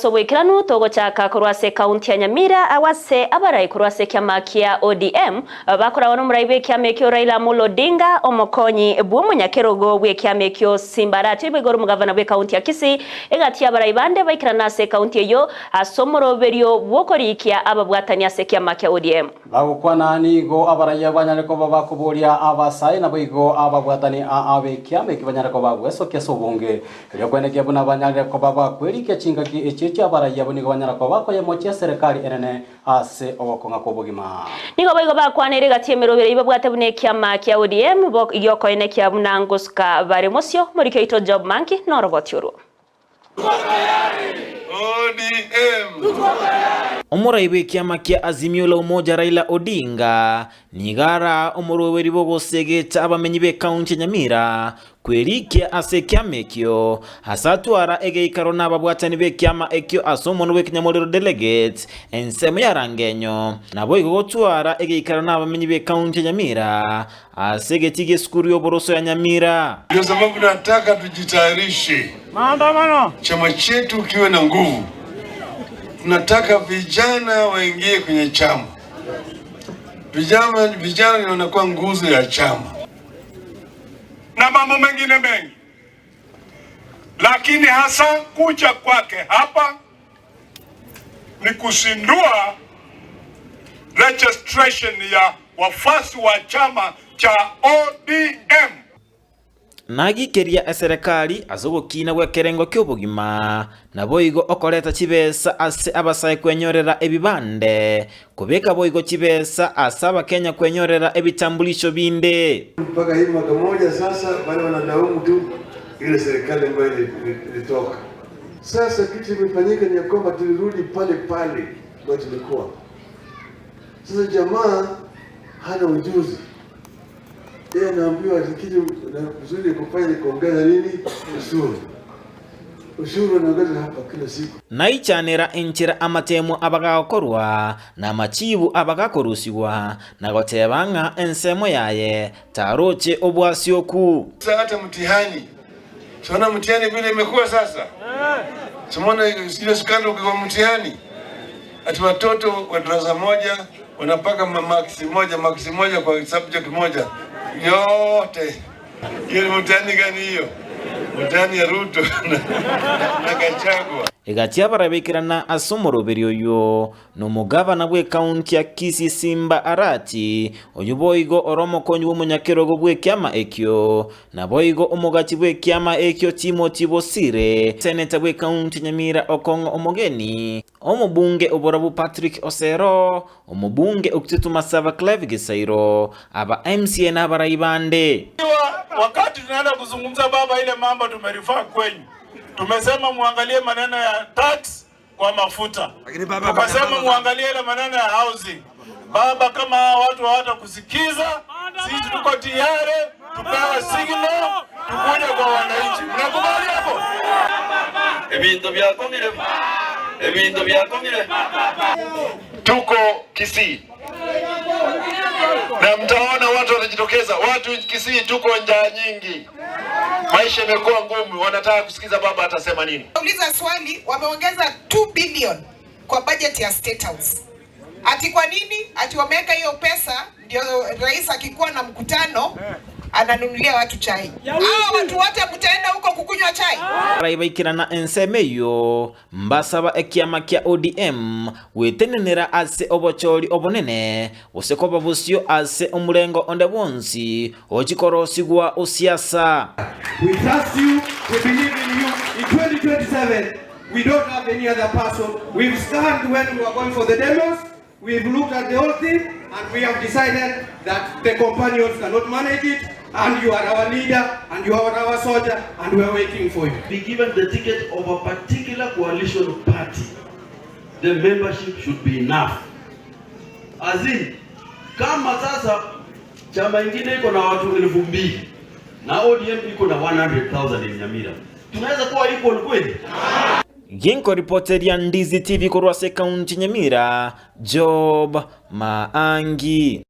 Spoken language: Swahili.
sobwekiranu togochaka kurwase kaunti ya Nyamira awase abarai kurwase kiama kia ODM bakorawa n'omuraibe kiama kio Raila Odinga omokonyi bw'omunyakerogo bwe kiama kio Simbarati bwegoro mugavana bwe kaunti ya Kisii egati abarai bande baikirana se kaunti eyo asomoroberio bwokorikia ababwatania se kiama kia ODM bagukwana nigo abarai abanyareko babakuburia abasai na bwigo ababwatani abe kiama kibanyareko bagweso kesobunge ryo kweneke buna abanyareko babakwerike chingaki echicha abarai abonigo banyareko bakoye mochia serikali enene ase obokonga kobogima nigo baigo bakwanire gatiemero ibabwate bune kiama kia ODM bok igoko ene kia bunanguska baremosio morike ito job manki no robotiuru ODM omuraibe kiama kia Azimio Raila Odinga nigara omuroweri bogosegeta abamenyi be kaunti Nyamira kwerikia ase kiama ekyo hasatwara egeikaro n'ababwatani be kiama ekyo asomono bw'ekinyamuliro delegate ensemo ya rangenyo nabo igotwara egeikaro n'abamenyi be kaunti Nyamira asegetige skuru y'oboroso ya Nyamira. Ndio sababu nataka tujitayarishe maandamano, chama chetu kiwe na nguvu. Tunataka vijana waingie kwenye chama. Vijana ni wanakuwa nguzo ya chama na mambo mengine mengi, lakini hasa kuja kwake hapa ni kusindua registration ya wafasi wa chama cha ODM. Nagikiria serikali azogokina gwa kerengo ky'obugima nabo igo okoreta kibesa ase abasai kwenyorera ebibande kubeka boigo kibesa asaba Kenya kwenyorera ebitambulisho binde mpaka hii mwaka moja sasa wale wanadaumu tu ile serikali ambayo ilitoka. Sasa kitu kimefanyika ni kwamba tulirudi pale pale kwa tulikuwa. Sasa jamaa hana ujuzi. Yeye anaambiwa kitu na kuzuri kufanya kuongeza nini? Ushuru anaongeza hapa kila siku. Naichanera enchira amatemu abagakorwa na machibu abagakorusiwa na gotebanga ensemo yaye taroche obwasioku. Sasa hata mtihani. Sona mtihani vile imekuwa sasa. Simona ile skandal kwa mtihani. Ati watoto wa darasa moja wanapaka maksi moja kwa subject moja. Yote. Hiyo mtihani gani hiyo? Mtihani ya Ruto na Gachagua. Egatia barabekirana asomoroberio yo no mugavana bwe kaunti ya Kisii Simbarati oyuboigo oromo konyu omunyakerogo bwe kiama ekyo na boigo omugachi bwe kiama ekyo Timothy Bosire seneta bwe kaunti Nyamira Okongo omogeni omubunge oborabu Patrick Osero omubunge okitutu Masava Clive Gisairo aba MCA na baraibande. Wakati tunaenda kuzungumza baba, ile mambo tumerifaa kwenyu. Tumesema muangalie maneno ya tax kwa mafuta. Tukasema muangalie ile maneno ya housing. Baba, kama watu hawatakusikiza, sisi tuko tayari tupewe signal tukuje kwa wananchi. Mnakubali hapo? Ebintu byakomile. Tuko Kisii. Na mtaona watu watajitokeza. Watu Kisii tuko njaa nyingi. Maisha yamekuwa ngumu, wanataka kusikiza baba atasema nini. Uliza swali, wameongeza 2 billion kwa budget ya State House. Ati kwa nini? Ati wameweka hiyo pesa ndio rais akikuwa na mkutano ananunulia watu chai. Watu wote mtaenda huko kukunywa chai. Raibikirana ensemeyo mbasaba ekiama kia ODM wetenenera ase obochori obonene osekoba busyo ase omulengo onde bonsi ochikorosigwa osiasa. We trust you, we believe in you. In 2027 we don't have any other person. We've stand when we are going for the demos. We've looked at the whole thing and we have decided that the companions cannot manage it, and you are our leader and you are our soldier and we are waiting for you. Be given the ticket of a particular coalition party. The membership should be enough. As in, kama sasa chama ingine iko na watu 2,000 na ODM iko na 100,000 in Nyamira, tunaweza kuwa equal kweli? Genko reporter ya Ndizi TV kurwase kaunti Nyamira, Job Maangi.